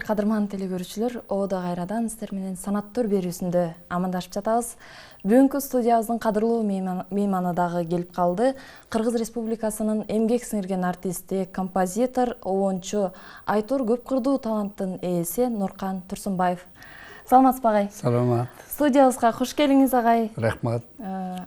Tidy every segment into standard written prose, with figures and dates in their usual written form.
кадырман телекөрүүчүлөр, Оодо кайрадан сиздер менен санаттар берүүсүндө амандашып жатабыз. Бүгүнкү студиябыздын кадырлуу мейманы дагы келип калды. Кыргыз Республикасынын эмгек сиңирген артисти, композитор, обончу, айтор көп кырдуу таланттын ээси Нуркан Турсунбаев. Саламатсызбы агай? Саламат. Студиябызга кош келиңиз агай. Рахмат.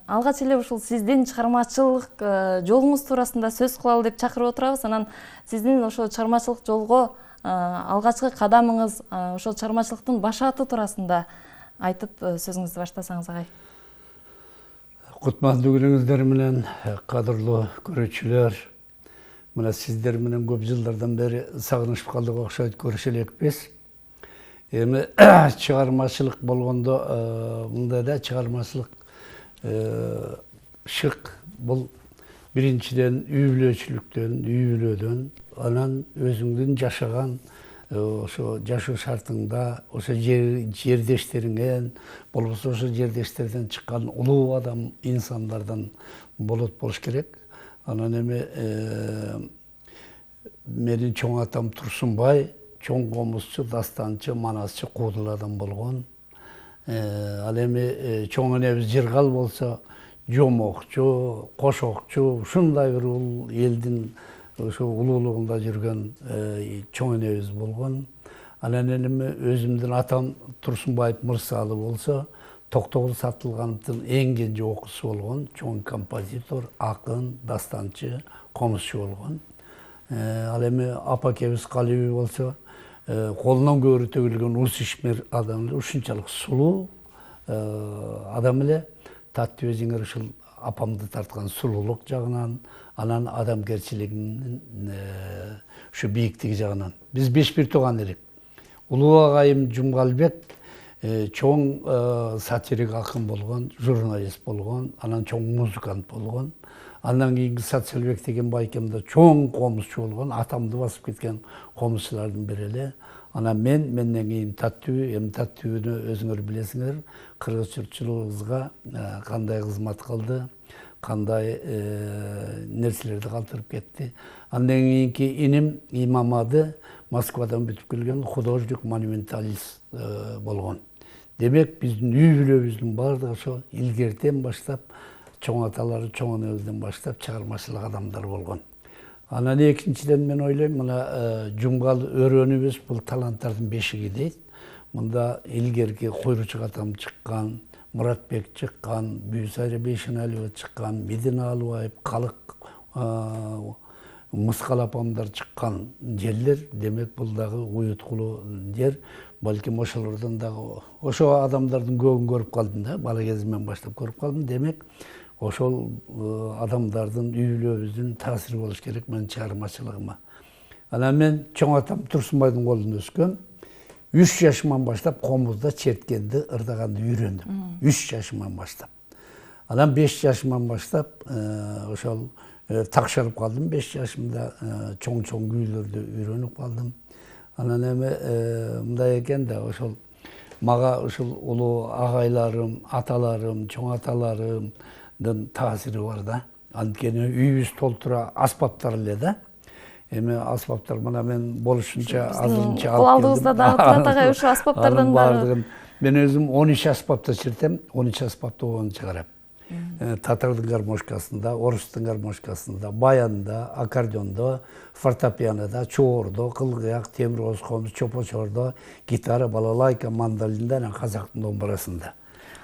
Алгач эле ушул сиздин чыгармачылык жолуңуз туурасында сөз кылалы деп чакырып отурабыз. Анан сиздин ошо чыгармачылык жолго алгачкы кадамыңыз, ошол чыгармачылыктын башаты туурасында айтып сөзүңүздү баштасаңыз агай. Кутмандуу күнүңүздөр менен кадырлуу көрүүчүлөр. Мына сиздер менен көп жылдардан бери сагынышып калдык окшойт, көрүшө элекпиз. Эми чыгармачылык болгондо мындай да чыгармачылык шык бул биринчиден үй бүлөдөн, анан өзүңдүн жашаган ошо жашоо шартыңда, ошо жердештериңен, болбосо ошо жердештерден чыккан улуу адам, инсандардан болуш керек. Анан эми менин чоң атам Турсунбай чоң комузчу, дастанчы, манасчы, куудул адам болгон. Ал эми чоң энебиз Жыргал болсо жомокчу, кошокчу, ушундай бир элдин ошо улуулугунда жүргөн чоң энебиз болгон. Анан эми өзүмдүн атам Турсунбаев Мырсалы болсо Токтогул Сатылгановдун эң кенже окуусу болгон, чоң композитор, акын, дастанчы, комузчу болгон. Ал эми апакебиз Калиби болсо колунан көбүрө төгүлгөн ус ишмер адам эле, ушунчалык сулуу адам эле. Таттуу өзүңөр ушул апамды тарткан сулуулук жагынан, анан адамгерчилигинин ушу бийиктиги жагынан. Биз беш бир тууган элек. Улуу агайым Жумгалбек чоң сатирик акын болгон, журналист болгон, анан чоң музыкант болгон. Андан кийинки Сатселбек деген байкем да чоң комузчу болгон, атамды басып кеткен комузчулардын бири эле. Анан менден кийин Таттуу, эми Таттууну өзүңөр билесиңер, кыргыз журтчулугубузга кандай кызмат кылды, кандай нерселерди калтырып кетти. Андан кийинки иним Имамады Москвадан бүтүп келген художник, монументалист болгон. Демек, биздин үй бүлөбүздүн баардыгы ошо илгертен баштап, чоң аталары, чоң энебизден баштап чыгармачылык адамдар болгон. Анан экинчиден мен ойлойм, мына Жумгал өрөөнүбүз бул таланттардын бешиги дейт. Мында илгерки Куйручук атам чыккан, Муратбек чыккан, Бүйсайра Бейшеналиева чыккан, Медина Алыбаев, Калык Мыскал апамдар чыккан жерлер. Демек, бул дагы уюткулуу жер. Балким ошолордон дагы ошо адамдардын көбүн көрүп калдым да, бала кезимден баштап көрүп калдым. Демек, ошол адамдардын үй бүлөбүздүн таасири болуш керек менин чыгармачылыгыма. Анан мен чоң атам Турсунбайдын колунда өскөм. 3 жашыман баштап комузда черткенди, ырдаганды үйрөндүм. 3 жашыман баштап. Анан 5 жашыман баштап ошол такшырып калдым. 5 жашымда чоң-чоң күүлөрдү үйрөнүп калдым. Анан эми мындай экен да, ошол мага ушул улуу агайларым, аталарым, чоң аталарымдын таасири бар да. Анткени үйүбүз толтура аспаптар эле да. Эми аспаптар мына мен болушунча азырынча алып келдим. Алдыбызда дагы турат агай ушу аспаптардан дагы. Мен өзүм 13 аспапта чертем, 13 аспапта обон чыгарам. Татардын гармошкасында, орустун гармошкасында, баянда, аккордеондо, фортепианода, чоордо, кылгыяк, темир коз комуз, чопочордо, гитара, балалайка, мандолинда, анан казактын домбурасында.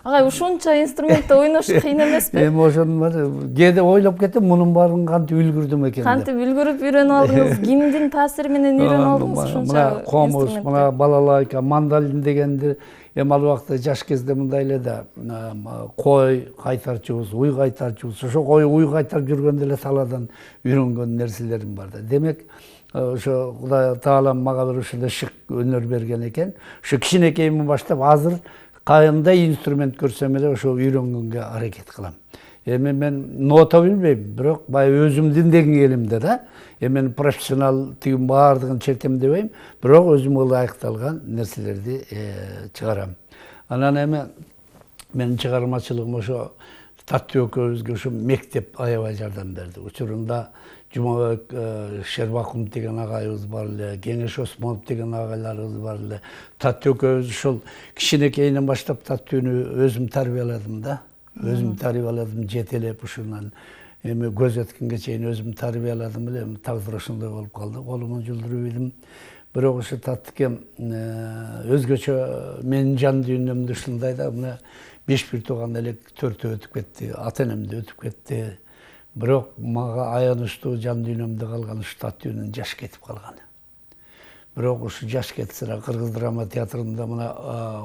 Агай, ушунча инструментте ойнош кыйын эмеспи? Эми ошону кээде ойлоп кетем, мунун баарын кантип үлгүрдүм экен деп. Кантип үлгүрүп үйрөнүп алдыңыз? Кимдин таасири менен үйрөнүп алдыңыз ушунча? Мына комуз, мына балалайка, мандолин дегенди эми ал убакта жаш кезде мындай эле да, кой кайтарчубуз, уй кайтарчубуз. Ошо кой уй кайтарып жүргөндө эле талаадан үйрөнгөн нерселерим бар да. Демек, ошо Кудай Таалам мага бир ушундай шык өнөр берген экен. Ушу кичинекейимден баштап азыр кандай инструмент көрсөм эле ошо үйрөнгөнгө аракет кылам. Эми мен нота билбейм, бирок баягы өзүмдүн деңгээлимде да. Эми мен профессионал тигин баардыгын чертем дебейм, бирок өзүмө ылайыкталган нерселерди чыгарам. Анан эми менин чыгармачылыгым ошо таттуу экөөбүзгө ушу мектеп аябай жардам берди. Учурунда Жумабек Шербакунов деген агайыбыз бар эле, Кеңеш Осмонов деген агайларыбыз бар эле. Таттуу экөөбүз ушул кичинекейинен баштап таттууну өзүм тарбияладым да. Өзүм тарбияладым, жетелеп ушунан эми көз өткөнгө чейин өзүм тарбияладым эле. Тагдыр ошондой болуп калды. Колумун жулдуруп идим. Бирок ушу таттыке өзгөчө менин жан дүйнөмдө ушундай да, мына 5 бир тууган элек 4 өтүп кетти, ата энем да өтүп кетти. Бирок мага аянычтуу жан дүйнөмдө калган ушу таттуунун жаш кетип калганы. Бирок ушу жаш кетсире Кыргыз драма театрында мына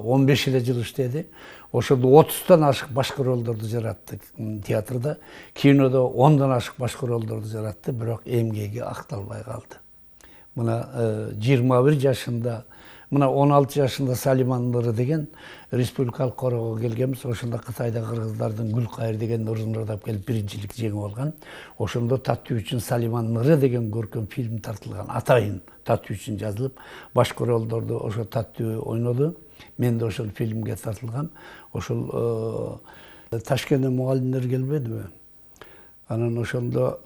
15 эле жыл иштеди. Ошондо 30тан ашык башкы ролдорду жаратты театрда. Кинодо 10дан ашык башкы ролдорду жаратты, бирок эмгеги акталбай калды. Мына 21 жашында, мына 16 жашында Салиман Ныры деген республикалык корого келгенбиз. Ошондо Кытайда кыргыздардын Гүлкайыр деген ырын ырдап келип биринчилик жеңип алган. Ошондо таттуу үчүн Салиман Ныры деген көркөм фильм тартылган. Атайын таттуу үчүн жазылып, башкы ролдорду ошо таттуу ойноду. Мен да ошол фильмге тартылгам. Ошол Ташкенттен мугалимдер келбедиби? Анан ошондо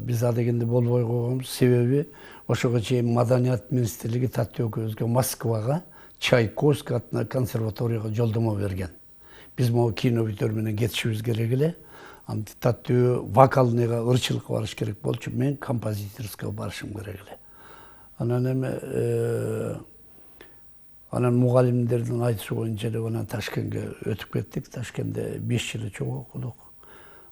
биз адегенде болбой койгонбуз. Себеби ошого чейин Маданият министрлиги таттуу экөөбүзгө Москвага Чайковский атына консерваторияга жолдомо берген. Биз могу кино бүтөр менен кетишибиз керек эле. Антип таттуу вокалныйга ырчылыкка барыш керек болчу. Мен композиторскийга барышым керек эле. Анан мугалимдердин айтышы боюнча эле анан Ташкентке өтүп кеттик. Ташкентте 5 жыл чоң окудук.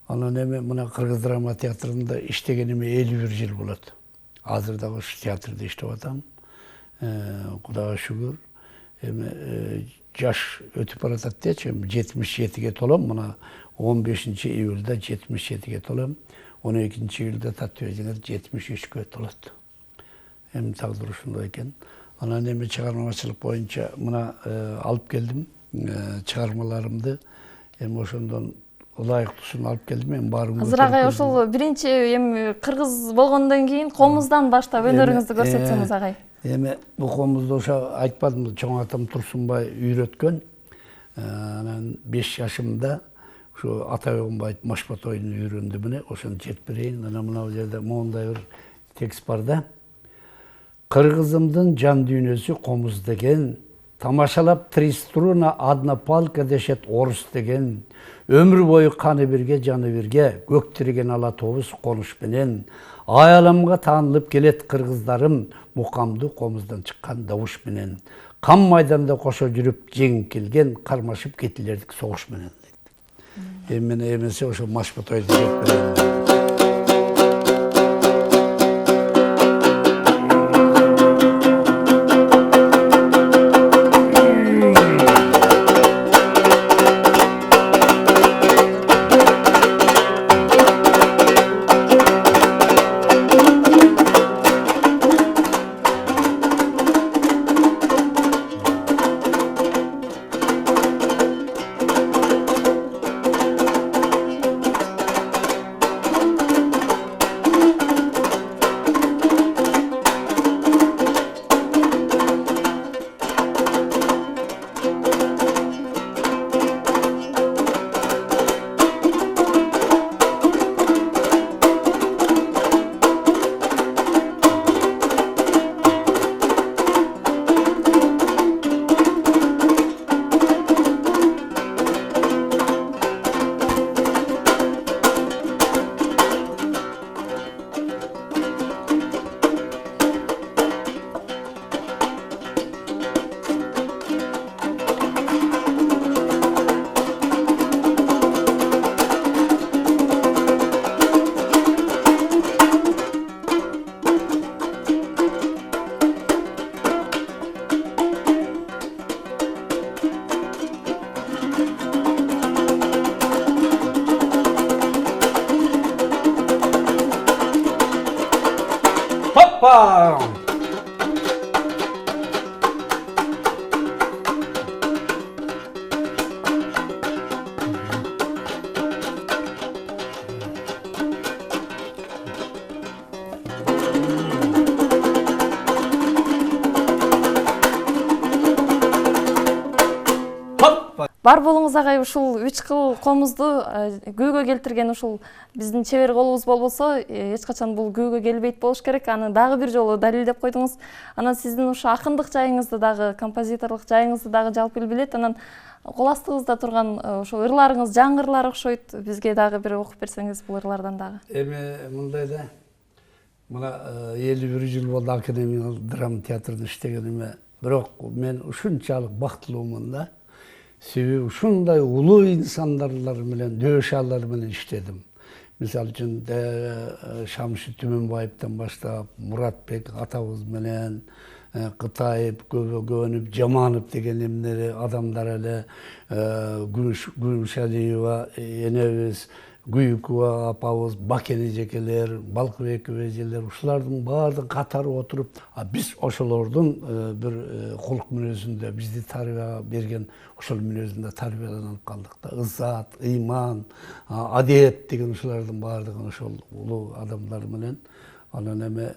Анан эми мына Кыргыз драма театрында иштегениме 51 жыл болот. Азыр дагы ушу театрда иштеп атам. Кудайга шүгүр. Эми жаш өтүп баратат дечи, 77ге толом. Мына 15 июлда 77ге толом. 12 июлда таттуу жеңер 73кө толот. Эми тагдыр ушундай экен. Анан эми чыгармачылык боюнча мына алып келдим чыгармаларымды. Эми ошондон ылайыктуусун алып келдим. Эми баарын азыр агай ошол биринчи эми кыргыз болгондон кийин комуздан баштап өнөрүңүздү көрсөтсөңүз агай. Эми бул комузду ошо айтпадымбы, чоң атам Турсунбай үйрөткөн. Анан 5 жашымда ушу Атай Огунбаев машпа тоюну үйрөндүм эле, ошону жетип берейин. Анан мына жерде моундай бир текст бар да. Кыргызымдын жан дүйнөсү комуз деген, тамашалап триструна одна палка дешет орус деген, өмүр бою каны бирге, жаны бирге, көктирген ала тобуз конуш менен, айаламга таанылып келет кыргыздарым, мукамдуу комуздан чыккан добуш менен, кам майданда кошо жүрүп жеңип келген, кармашып кетилердик согуш менен. Эми мен эмесе ошо машпа тойду жетип берейин. Hoppa! Бар болуңуз агай, ушул 3 кыл комузду күүгө келтирген ушул биздин чебер колубуз болбосо, эч качан бул күүгө келбейт болуш керек. Аны дагы бир жолу далилдеп койдуңуз. Анан сиздин ушу акындык жайыңызды дагы, композиторлук жайыңызды дагы жалпы эл билет. Анан кол астыбызда турган ошо ырларыңыз жаңы ырлар окшойт. Бизге дагы бир окуп берсеңиз бул ырлардан дагы. Эми мындай да, мына 51 жыл болду академиялык драма театрда иштегениме, бирок мен ушунчалык бактылуумун да. Себеби ушундай улуу инсандарлар менен, дөшалар менен иштедим. Мисалы үчүн Шамши Түмөнбаевден баштап, Муратбек атабыз менен, Кытаев, Көбөгөнүп, Жаманов деген эмнери адамдар эле, Гүлшалиева энебиз, Гүйүкова апабыз, Бакен эжекелер, Балкыбек эжелер, ушулардын баардыгын катары отуруп, биз ошолордун бир кулк мүнөзүндө бизди тарбия берген ошол мүнөзүндө тарбияланып калдык да. Ызат, ыйман, адеп деген ушулардын баардыгын ошол улуу адамдар менен. Анан эми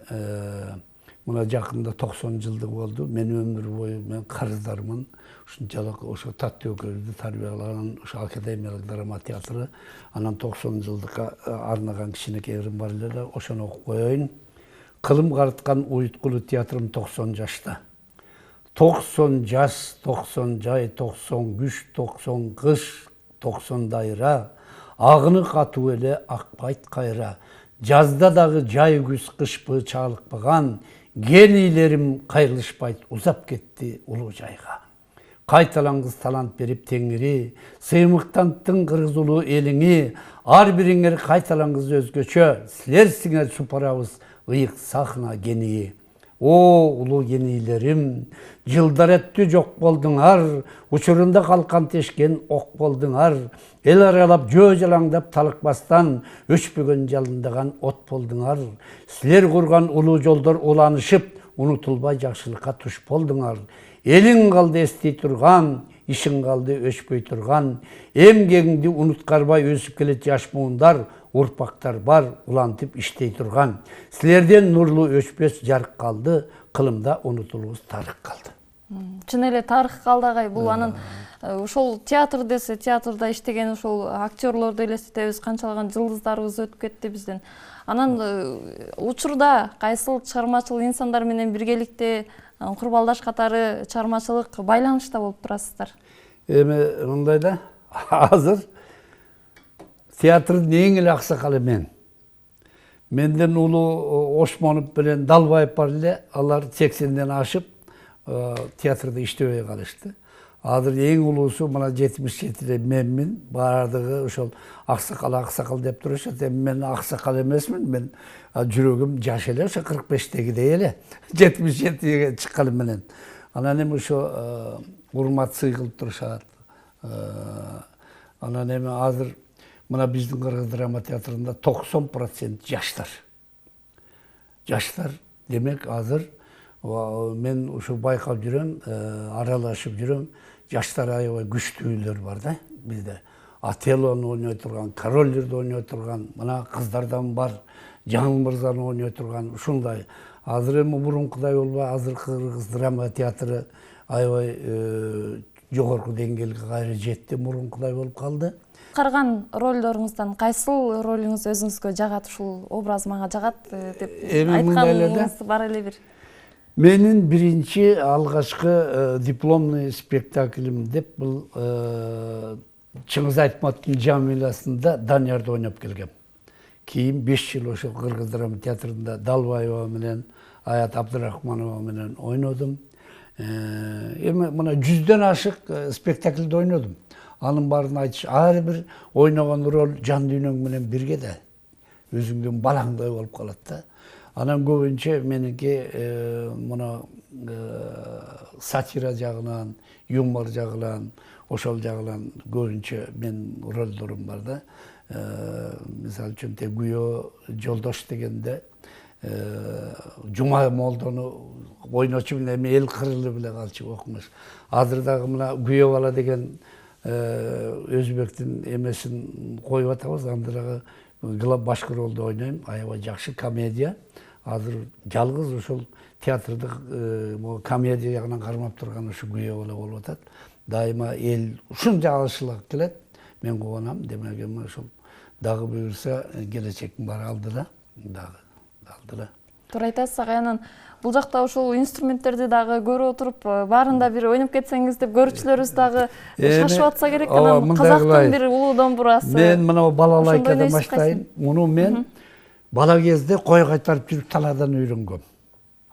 мына жакында 90 жылдык болду. Мен өмүр бою мен карыздармын. Ушунчалык ошо таттуу өкөлдү тарбиялаган ошо академиялык драма театры. Анан 90 жылдыкка арнаган кичинекей ырым бар эле да, ошону окуп коеюн. Кылым карыткан уюткулуу театрым 90 жашта. 90 жаш, 90 жай, 90 күч, 90 кыш, 90 дайра. Агыны катуу эле акпайт кайра. Жазда дагы жай күз кышпы чалыкпаган, генийлерим кайрылышпайт, узап кетти улуу жайга. Кайталаңгыз талант берип теңири, сыймыктанттың кыргыз улуу элиңи, ар бириңер кайталаңгыз өзгөчө, силерсиңер супарабыз ыйык сахна гении. О, улуу генийлерим, жылдар өттү жок болдуңар, учурунда калкан тешкен ок болдуңар, эл аралап жөө жалаңдап талыкпастан, өчпөгөн жалындаган от болдуңар. Силер курган улуу жолдор уланышып, унутулбай жакшылыкка туш болдуңар. Элиң калды эстей турган, ишиң калды өчпөй турган, эмгегиңди унуткарбай өсүп келет жаш муундар, урпактар бар, улантып иштей турган. Силерден нурлуу өчпөс жарык калды, кылымда унутулуус тарых калды. Чын эле тарых калды агай. Бул анын ошол театр десе, театрда иштеген ошол актерлорду элестетебиз, канчалаган жылдыздарыбыз өтүп кетти бизден. Анан учурда кайсыл чыгармачыл инсандар менен биргеликте курбалдаш катары чыгармачылык байланышта болуп турасыздар? Эми мындай да, азыр театрдын эң эле аксакалы мен. Менден улуу Ошмонов менен Далбаев бар эле, алар 80ден ашып театрда иштебей калышты. Азыр эң улуусу мына 77де менмин, баардыгы ошол аксакал деп турушат. Эми мен аксакал эмесмин, мен жүрөгүм жаш эле, ошо 45тегидей эле, 77ге чыкканым менен. Анан эми ошо урмат сый кылып турушат. Анан эми азыр мына биздин Кыргыз драма театрында 90% жаштар. Жаштар, демек азыр мен ушу байкап жүрөм, аралашып жүрөм, жаштар аябай күчтүүлөр бар да бизде. Отеллону ойной турган, Королдерди ойной турган, мына кыздардан бар, Жаңыл мырзаны ойной турган, ушундай. Азыр эми мурункудай болбой, азыр Кыргыз драма театры аябай жогорку деңгээлге кайра жетти, мурункудай болуп калды. Карган ролдоруңуздан кайсыл ролуңуз өзүңүзгө жагат, ушул образ мага жагат деп айтканыңыз бар эле бир? Менин биринчи алгачкы дипломный спектаклим деп бул Чыңгыз Айтматовдун Жамиласында Даниярды ойноп келгем. Кийин 5 жыл ошол Кыргыз драма театрында Далбаева менен, Аят Абдырахманова менен ойнодум. Эми мына 100ден ашык спектакльде ойнодум. Анын баарын айтыш, ар бир ойногон роль жан дүйнөң менен бирге да өзүңдүн балаңдай болуп калат да. Анан көбүнчө меники мына сатира жагынан, юмор жагынан, ошол жагынан көбүнчө мен ролдорум бар да. Мисалы үчүн Күйөө Жолдош дегенде Жума Молдону ойночу менен эл кырылы беле калчу окуңуз. Азыр дагы мына Күйөө бала деген өзбектин эмесин коюп атабыз, андырагы башкы ролду ойнойм, аябай жакшы комедия. Азыр жалгыз ошол театрдык комедия жагынан кармап турган ушу Күйөө бала болуп атат. дайыма эл ушунча алышылак келет. Мен кубанам, демек эми ошол дагы буюрса келечектин баары алдыда, алдыда. Туура айтасыз ага. Анан бул жакта ушул инструменттерди дагы көрүп отуруп, баарында бир ойноп кетсеңиз деп көрүүчүлөрүбүз дагы шашып атса керек. Анан казактын бир улуу домбурасы. Мен мына балалайкадан баштайын. Муну мен бала кезде кой кайтарып жүрүп талаадан үйрөнгөм.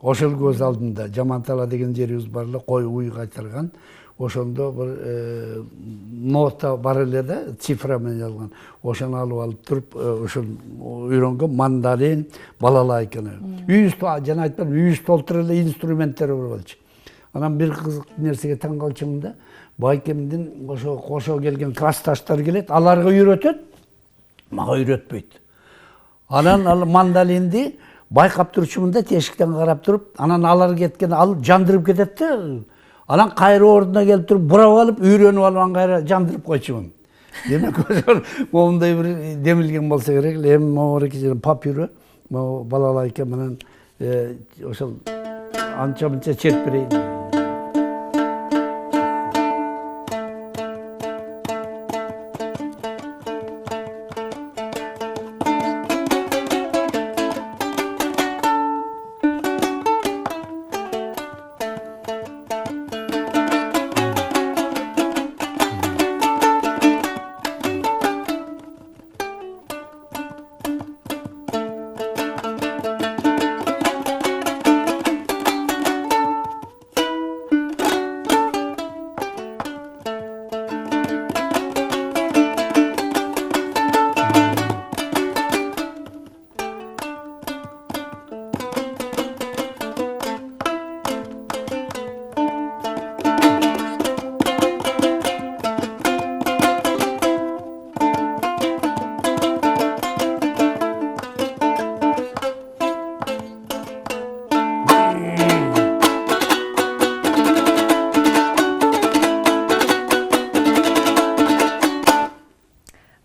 Ошол көз алдында Жамантала деген жерибиз бар эле, кой уй кайтарган. Ошондо bir нота бар эле да, цифра менен жазылган. Ошону алып туруп, ошол үйрөнгөм, мандолин, балалайканы. Үйүбүз, жана айтпадым, үйүбүз толтура эле инструменттер бар болчу. Анан бир кызык нерсеге таң калчумун да, байкемдин ошо кошо келген классташтар келет, аларга үйрөтөт, мага үйрөтпөйт. Анан ал мандолинди байкап турчумун да, тешиктен карап туруп, анан алар кеткен, ал жандырып кетет да. Анан кайра ордуна келип туруп, бурап алып, үйрөнүп алып, анан кайра жандырып койчумун. Демек ошол момундай бир демилген болсо керек эле. Эми могу папирө, могу балалайка менен ошол анча мынча чертип берейин.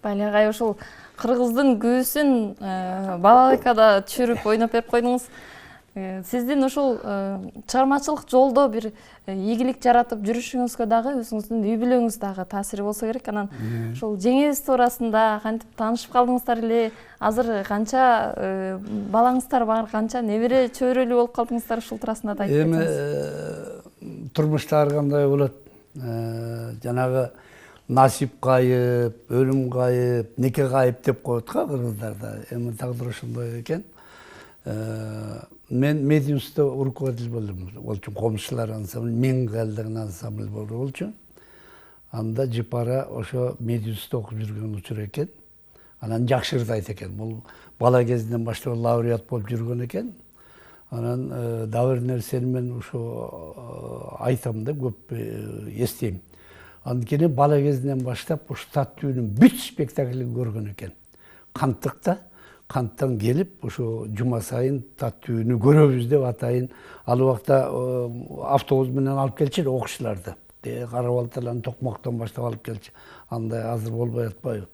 Байлыгай ушул кыргыздын күүсүн балалайкада түшүрүп ойноп берип койдуңуз. Сиздин ушул чыгармачылык жолдо бир ийгилик жаратып жүрүшүңүзгө дагы өзүңүздүн үй бүлөңүз дагы таасири болсо керек. Анан ушул жеңебиз туурасында кантип таанышып калдыңыздар эле? Азыр канча балаңыздар бар, канча небере чөйрөлүү болуп калдыңыздар, ушул туурасында да айтып кетсеңиз. Эми турмушта ар кандай болот. Жанагы насип кайып, өлүм кайып, нике кайып деп коет го кыргыздарда. Эми тагдыр ошондой экен. Мен медиумсту руководитель болчумун. Комшулар ансамбль, Меңгал деген ансамбль болчу. Анда жыпара ошо медиумсту окуп жүргөн учур экен. Анан жакшы ырдайт экен. Бул бала кезинен баштап лауреат болуп жүргөн экен. Анан дагы бир нерсени мен ошо айтам да, көп эстейм. Анткени бала кезинен баштап ушу Таттүүнүн бүт спектаклин көргөн экен. Канттыкта, канттан келип, ошо жума сайын Таттүүнү көрөбүз деп атайын. Ал убакта автобус менен алып келчү окуучуларды. Карабалталан, Токмоктон баштап алып келчү. Андай азыр болбой атпайбы.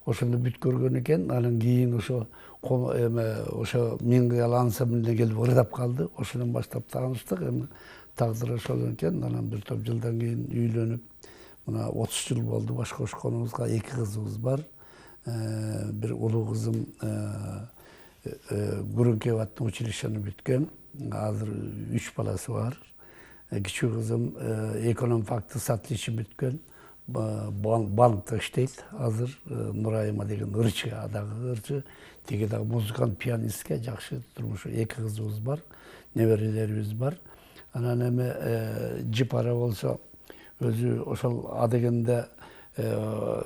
Ошондо бүт көргөн экен. Анан кийин ошо Меңгал ансамблине келип ырдап калды. Ошондон баштап тааныштык. Эми тагдыр ошол экен. Анан бир топ жылдан кийин үйлөнүп, мына 30 жыл болду баш кошконубузга. 2 кызыбыз бар. Бир улуу кызым Гурункев аттуу училищени бүткөн. Азыр 3 баласы бар. Кичүү кызым эконом факты с отличием бүткөн. Банкта иштейт. Азыр Нурайыма деген ырчы, дагы ырчы. Теги дагы музыкант, пианистке жакшы турмушу. 2 кызыбыз бар. Неберелерибиз бар. Анан эми жыпара болсо өзү ошол адегенде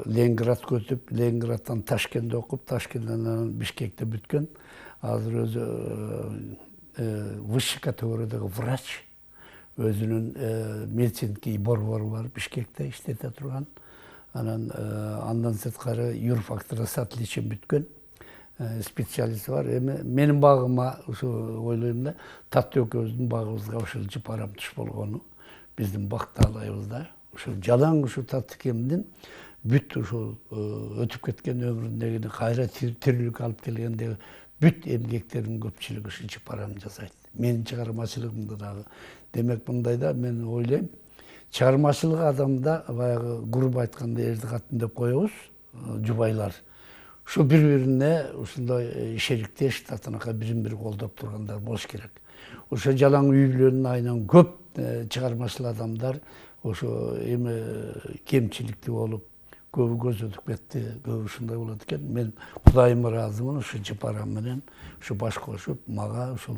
Ленинградка өтүп, Ленинградтан Ташкентте окуп, Ташкенттен Бишкекте бүткөн. Азыр өзү высший категориядагы врач. Өзүнүн медицинский борбору бар, Бишкекте иштете турган. Анан андан сырткары юрфактта с отличием бүткөн. Специалист бар. Эми менин багыма ушу ойлойм да, Таттуу экөөбүздүн багыбызга ушул жыпарам туш болгону биздин бакталайбызда. Ушул жалаң ушу Таттыкемдин бүт ушул өтүп кеткен өмүрүндөгү кайра тирүүлүк алып келгендеги бүт эмгектердин көпчүлүгү ушу жыпараны жасайт. Менин чыгармачылыгымда дагы. Демек мындайда мен ойлойм, чыгармачылык адамда баягы грубо айтканда эрди катын деп коебуз, жубайлар. Ушу бири-бирине ушундай шериктеш татынакай бирин-бири колдоп тургандар болуш керек. Ошо жалаң үй бүлөнүн айынан көп чыгармачыл адамдар ошо эми кемчиликтүү болуп, көбү көз өтүп кетти, көбү ушундай болот экен. Мен Кудайыма ыраазымын, ушу Жыпарам менен ушу баш кошуп, мага ушул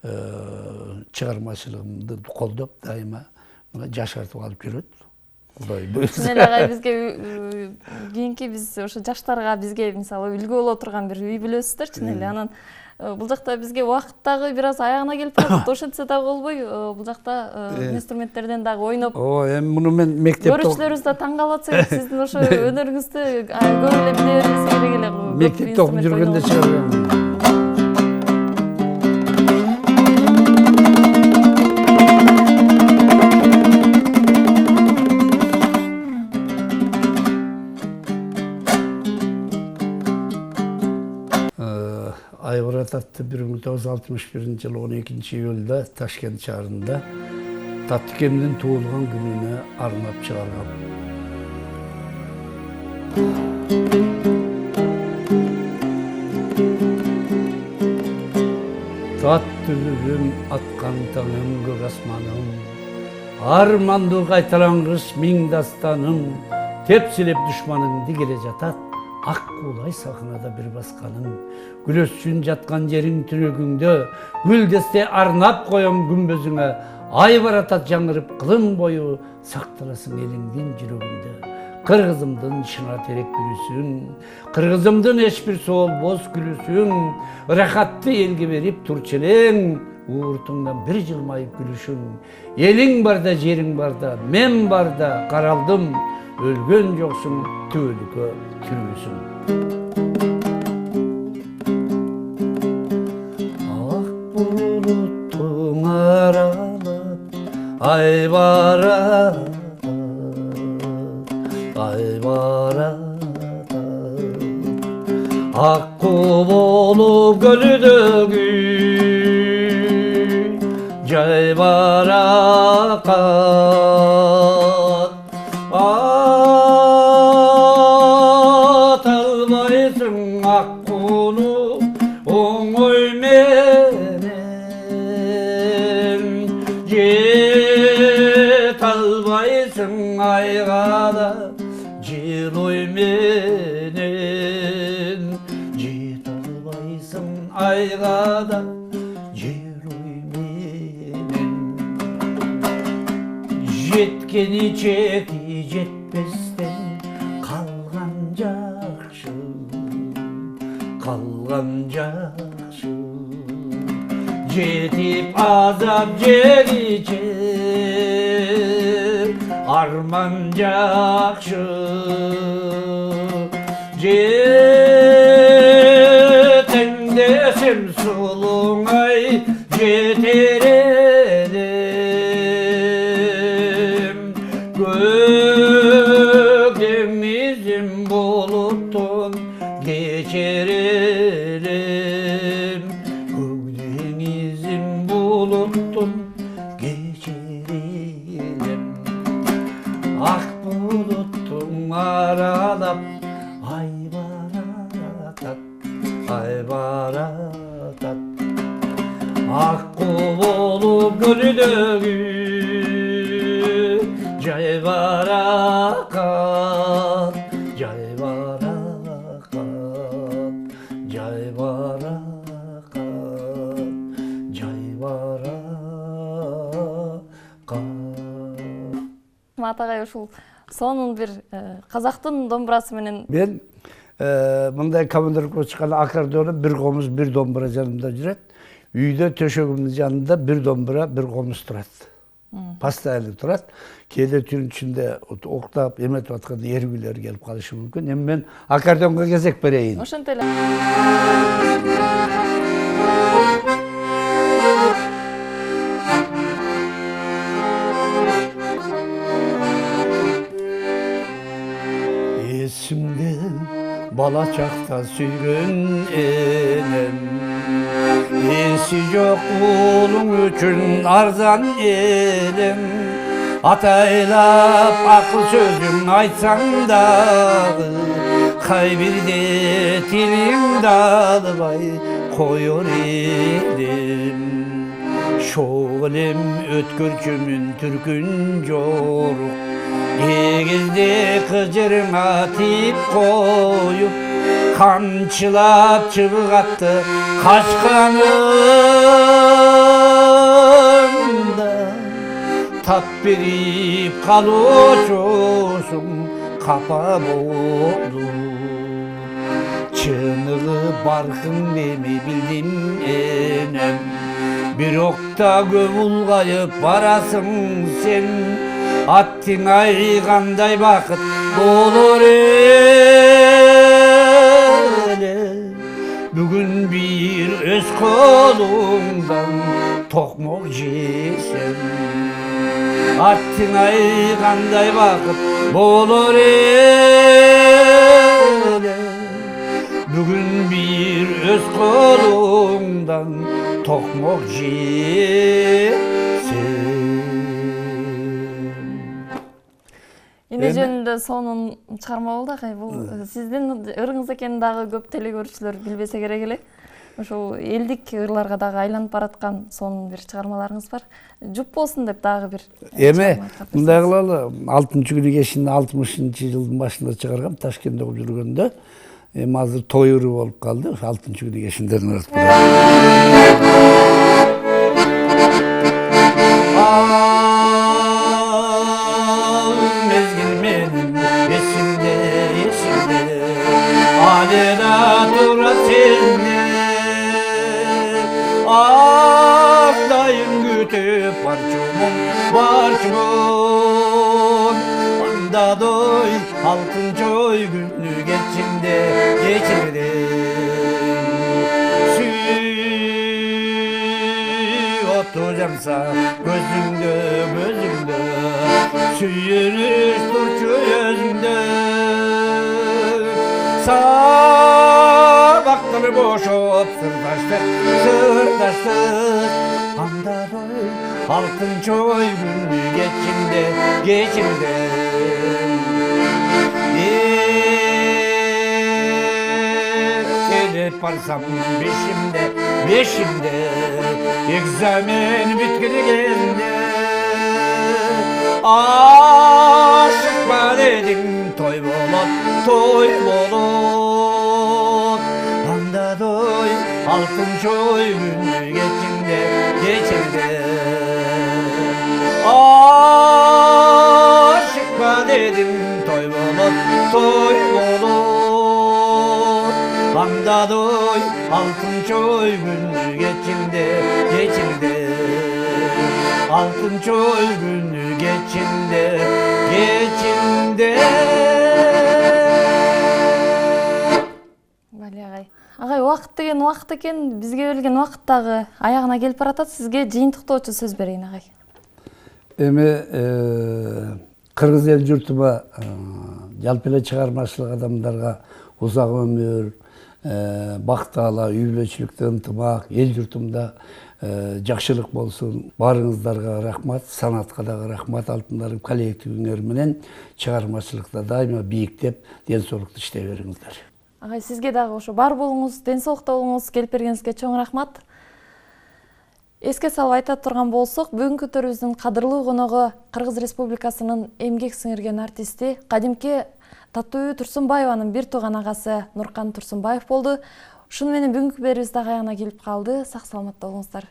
чыгармачылыгымды колдоп, дайыма жашартып алып жүрөт. Кудай буйрса. Чынел агай бизге кийинки биз ошо жаштарга бизге мисалы үлгү боло турган бир үй бүлөсүздөр, чынел. Анан бул жакта бизге убакыт дагы бир аз аягына келип калат. Ошентсе дагы болбой, бул жакта инструменттерден дагы ойноп. Эми муну мен мектепте Көрүүчүлөрүбүз да таң калып атса, сиздин ошо өнөрүңүздү көп эле биле бербесе керек эле. мектепте окуп жүргөндө чыгаргам. Айбарат атты 1961 жылы 12 июлда Ташкент шаарында Татыкемдин туулган күнүнө арнап чыгаргам. Таттүлүгүм аткан таңым көк асманым, армандуу кайталангыч миң дастаным, тепсилеп душманыңды келе жатат. Ак куулай сахнада бир басканың, күлөсчүн жаткан жериң түнөгүңдө, гүлдесте арнап коем күмбөзүңө, айбарат ат жаңырып кылым бою, сакталасың элиңдин жүрөгүндө. Кыргызымдын шына терек бүрүсүң, кыргызымдын эч бир соолбоз күлүсүң, ырахатты элге берип турчу элең, ууртуңдан бир жылмайып күлүшүң. Элиң барда, жериң барда, мен барда каралдым, өлгөн жоксуң, түбөлүккө тирүүсүң. Ак булуттуң аралап, айбарат, айбарат, акку болуп көлүдөгү жайбаракат. Аталбайсың аккуну оңой менен, жете албайсың айга да жылой менен, жете албайсың айга да жылой менен. Жеткени жети жетпестен калган жакшы, калган жакшы. Жетип азап жегиче арман жакшы. Жетем десем сулуңай жетер элем, көк деңизим болуптун кечер элем, көк деңизим болуптун кечер элем. Ак булуттуң аралап айбаратат, айбаратат, акку болуп көлүдөгү жайбаракат, жайбаракат, жайбаракат, жайбаракат. Атагай ушул сонун бир казактын домбурасы менен. Мен мындай командировкага чыкканда аккордеону бир комуз, бир домбура жанымда жүрөт. Үйдө төшөгүмдүн жанында бир домбура, бир комуз турат. Постоянно турат. Кээде түнүн ичинде октап, эметип атканда эргүүлөр келип калышы мүмкүн. Эми мен аккордеонго кезек берейин. Ошентип эле. Esimde bala çakta sürgün enem, esi yok ulun üçün arzan elem, атайлап ақыл сөзің айтсаң дағы, қай бірде тіліңді албай қойыр едім. Шоғылым өткөрчүмүн түркүн жорық, егізде қыжырма тиіп қойып, қамшылап чыбығатты қашқанымда, тап беріп қалушусың қапа болду. Чынығы барқын деме білдім енем, бір оқта көп ұлғайып барасың сен. Аттың ай қандай бақыт болыр еле, бүгін бір өз қолыңдан тоқмақ жесем. Аттың ай қандай бақыт болыр еле, бүгін бір өз қолыңдан тоқмақ жесем. Эне жөнүндө сонун чыгарма болду акай. Бул сиздин ырыңыз экенин дагы көп телекөрүүчүлөр билбесе керек эле. Ошол элдик ырларга дагы айланып бараткан сонун бир чыгармаларыңыз бар. Жуп болсун деп дагы бир. Эме мындай кылалы, 6-күнү кечинде 60-жылдын башында чыгаргам, Ташкентте окуп жүргөндө. Эми азыр той ыры болуп калды, 6-күнү кечинде ырып Ақтайын күтіп барчумун, анда дой алтын жой күнү кечинде кечирде. Сүй оту жанса көзүңдө, сүйүнүш турчу өзүңдө. Sabahları boşup sırdaştık, anda doy altın çoy günü geçimde. Gelip barsam beşimde, egzamin bitkili geldi. Aşıkma dedim toy bolot. Anda doy altın çoy günü geçirde. Aşıkma dedim toy bolot. Anda doy altın çoy günü geçirde. Altın çoy günü geçirde. Агай, убакыт деген убакыт экен, бизге берилген убакыт дагы аягына келип баратат. Сизге жыйынтыктоочу сөз берейин, агай. Эми кыргыз эл журтума, жалпы эле чыгармачылык адамдарга узак өмүр, бактала, үй бүлөчүлүктө ынтымак, эл журтумда жакшылык болсун. Баарыңыздарга рахмат, санатка дагы рахмат. Алтындарым коллективиңер менен чыгармачылыкта дайыма бийиктеп, ден соолукту иштей бериңиздер. Агай, сизге дагы ошо бар болуңуз, ден соолукта болуңуз, келип бергениңизге чоң рахмат. Эске салып айта турган болсок, бүгүнкү төрүбүздүн кадырлуу коногу Кыргыз Республикасынын эмгек сиңирген артисти, кадимки Татуу Турсунбаеванын бир тууган агасы Нуркан Турсунбаев болду. Ушуну менен бүгүнкү берүүбүз дагы аягына келип калды. Сак саламатта болуңуздар.